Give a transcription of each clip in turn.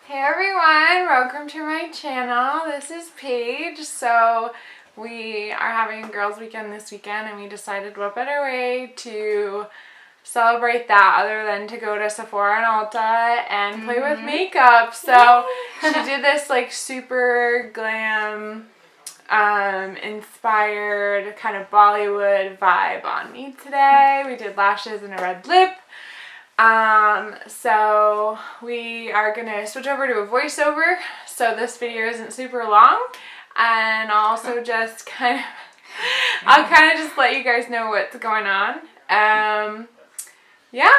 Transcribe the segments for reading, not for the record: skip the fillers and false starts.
Hey everyone, welcome to my channel. This is Paige. So we are having a girls weekend this weekend and we decided what better way to celebrate that other than to go to Sephora and Ulta and play with makeup. So she did this like super glam inspired kind of Bollywood vibe on me today. We did lashes and a red lip. So we are gonna switch over to a voiceover, so this video isn't super long, and I'll also just I'll kind of just let you guys know what's going on. Yeah.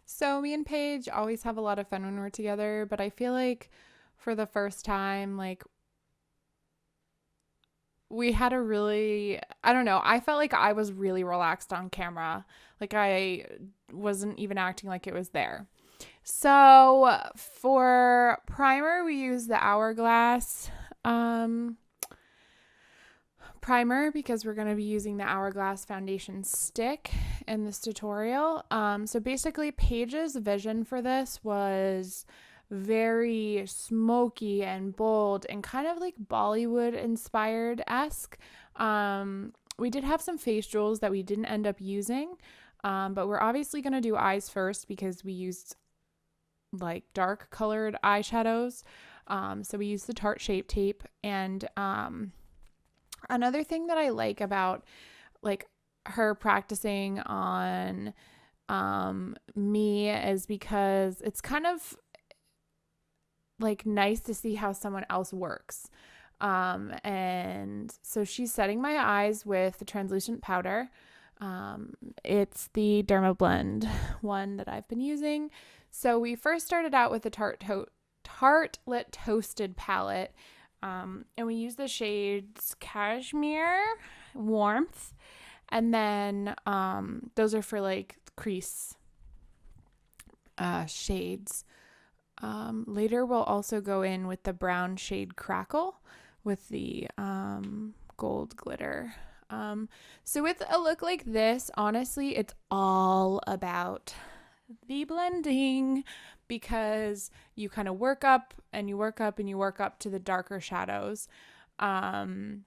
So me and Paige always have a lot of fun when we're together, but I feel like for the first time, like we had a really, I don't know, I felt like I was really relaxed on camera. Like I wasn't even acting like it was there. So for primer, we use the Hourglass primer because we're going to be using the Hourglass foundation stick in this tutorial. So basically Paige's vision for this was very smoky and bold and kind of like Bollywood inspired-esque. We did have some face jewels that we didn't end up using, but we're obviously going to do eyes first because we used like dark colored eyeshadows. So we used the Tarte Shape Tape. And another thing that I like about like her practicing on me is because it's kind of like nice to see how someone else works. And so she's setting my eyes with the translucent powder. It's the Derma Blend one that I've been using. So we first started out with the Tartlette Toasted palette. And we use the shades Cashmere, Warmth, and then those are for like crease shades. Later we'll also go in with the brown shade Crackle with the gold glitter. So with a look like this, honestly, it's all about the blending because you kind of work up and you work up and you work up to the darker shadows. And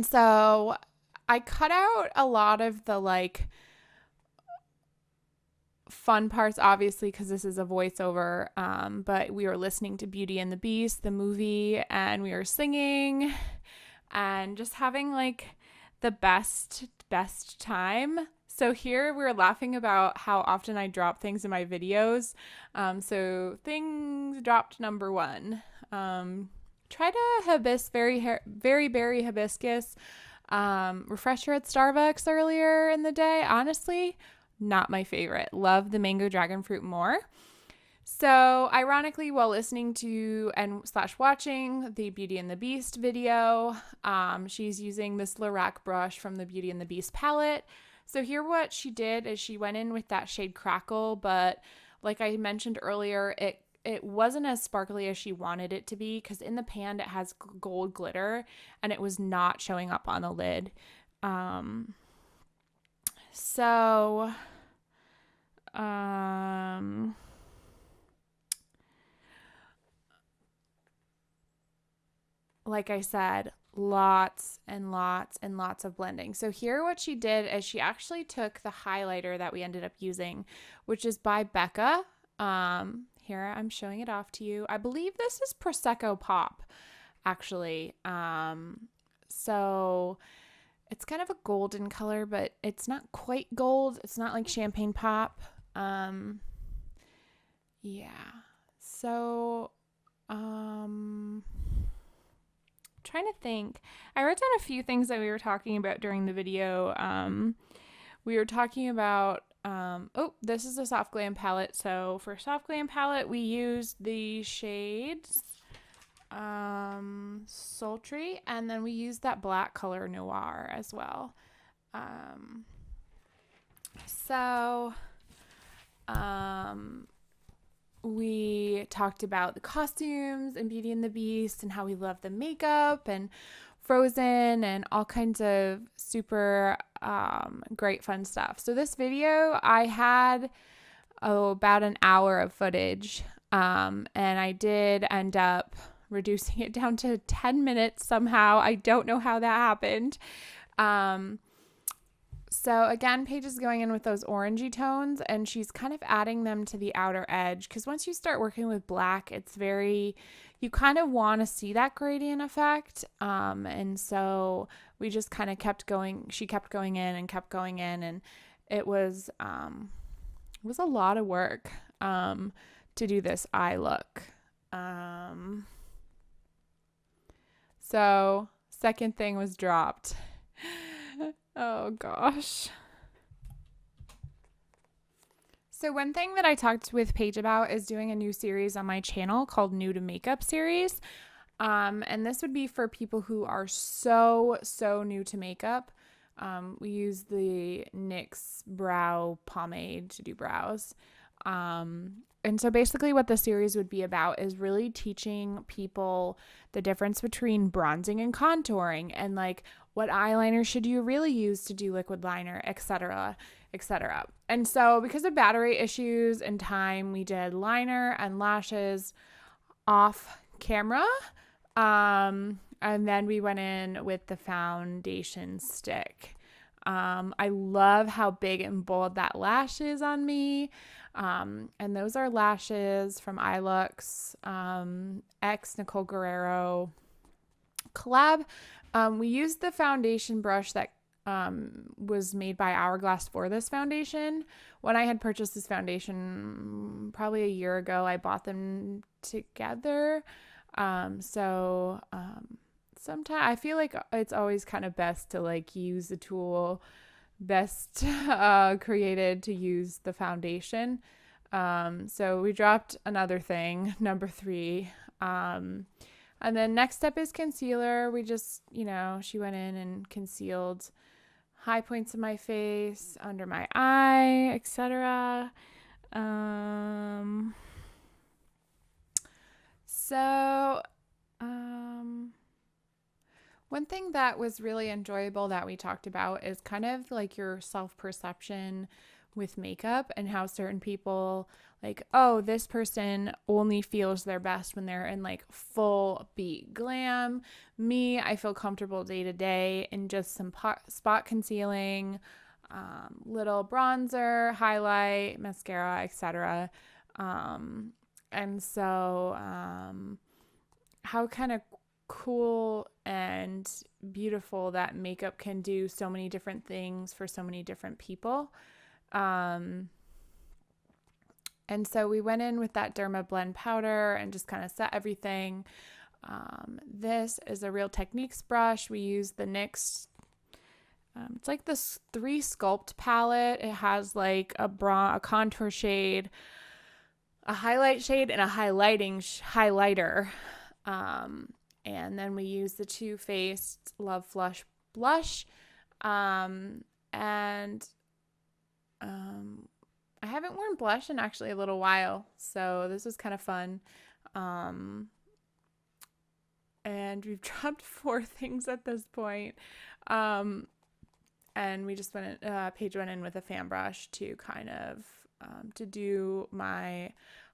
so I cut out a lot of the like fun parts, obviously, because this is a voiceover, but we were listening to Beauty and the Beast, the movie, and we were singing and just having like the best time. So here we were laughing about how often I drop things in my videos. So things dropped number 1. Tried a very berry hibiscus refresher at Starbucks earlier in the day. Honestly, not my favorite. Love the mango dragon fruit more. So ironically, while listening to and / watching the Beauty and the Beast video, she's using this Lorac brush from the Beauty and the Beast palette. So here what she did is she went in with that shade Crackle, but like I mentioned earlier, it wasn't as sparkly as she wanted it to be because in the pan it has gold glitter and it was not showing up on the lid. So, like I said, lots and lots and lots of blending. So here what she did is she actually took the highlighter that we ended up using, which is by Becca. Here I'm showing it off to you. I believe this is Prosecco Pop, actually. So it's kind of a golden color, but it's not quite gold. It's not like champagne pop. Yeah. So, trying to think. I wrote down a few things that we were talking about during the video. We were talking about, this is a soft glam palette. So for soft glam palette, we used the shades Sultry, and then we used that black color Noir as well. We talked about the costumes and Beauty and the Beast and how we love the makeup and Frozen and all kinds of super great fun stuff. So this video, I had about an hour of footage. And I did end up reducing it down to 10 minutes somehow. I don't know how that happened. So again, Paige is going in with those orangey tones, and she's kind of adding them to the outer edge, because once you start working with black, it's very, you kind of want to see that gradient effect. And so we just kind of kept going. She kept going in and kept going in, and it was a lot of work to do this eye look. So second thing was dropped. Oh gosh. So one thing that I talked with Paige about is doing a new series on my channel called New to Makeup series. And this would be for people who are so new to makeup. We use the NYX brow pomade to do brows. And so basically what the series would be about is really teaching people the difference between bronzing and contouring, and like what eyeliner should you really use to do liquid liner, etc., etc. And so because of battery issues and time, we did liner and lashes off camera. And then we went in with the foundation stick. I love how big and bold that lash is on me. And those are lashes from Eylure, X Nicole Guerriero collab. We used the foundation brush that was made by Hourglass for this foundation. When I had purchased this foundation probably a year ago, I bought them together. Sometimes I feel like it's always kind of best to like use the tool best created to use the foundation. So we dropped another thing, number 3. And then next step is concealer. We just, she went in and concealed high points of my face, under my eye, etc. One thing that was really enjoyable that we talked about is kind of like your self-perception with makeup, and how certain people like, oh, this person only feels their best when they're in like full beat glam. Me, I feel comfortable day to day in just some spot concealing, little bronzer, highlight, mascara, etc. And so how kind of cool and beautiful that makeup can do so many different things for so many different people. And so we went in with that Derma Blend powder and just kind of set everything. This is a Real Techniques brush. We use the NYX. It's like this 3 Sculpt palette. It has like a contour shade, a highlight shade, and a highlighter. And then we use the Too Faced Love Flush blush. I haven't worn blush in actually a little while, so this was kind of fun. And we've dropped 4 things at this point. And we just Paige went in with a fan brush to kind of to do my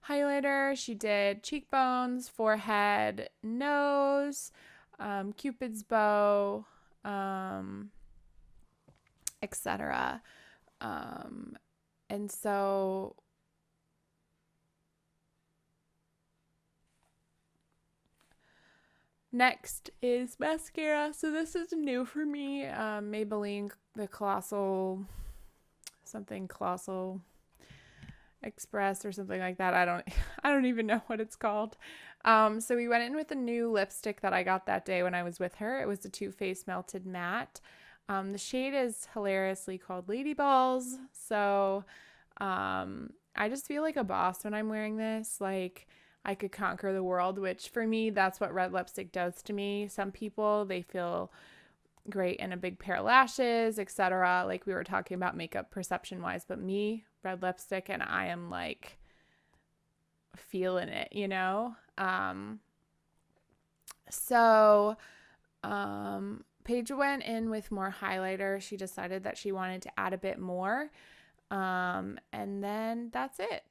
highlighter. She did cheekbones, forehead, nose, Cupid's bow, etc. And so next is mascara. So this is new for me. Maybelline, the Colossal Express or something like that. I don't even know what it's called. So we went in with a new lipstick that I got that day when I was with her. It was the Too Faced Melted Matte. The shade is hilariously called Lady Balls. So I just feel like a boss when I'm wearing this. Like I could conquer the world, which for me, that's what red lipstick does to me. Some people, they feel great in a big pair of lashes, etc. Like we were talking about makeup perception wise, but me, red lipstick, and I am like feeling it, Paige went in with more highlighter. She decided that she wanted to add a bit more. And then that's it.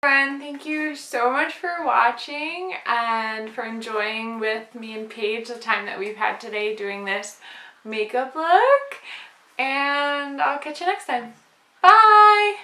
Friend, thank you so much for watching and for enjoying with me and Paige the time that we've had today doing this makeup look. And I'll catch you next time. Bye!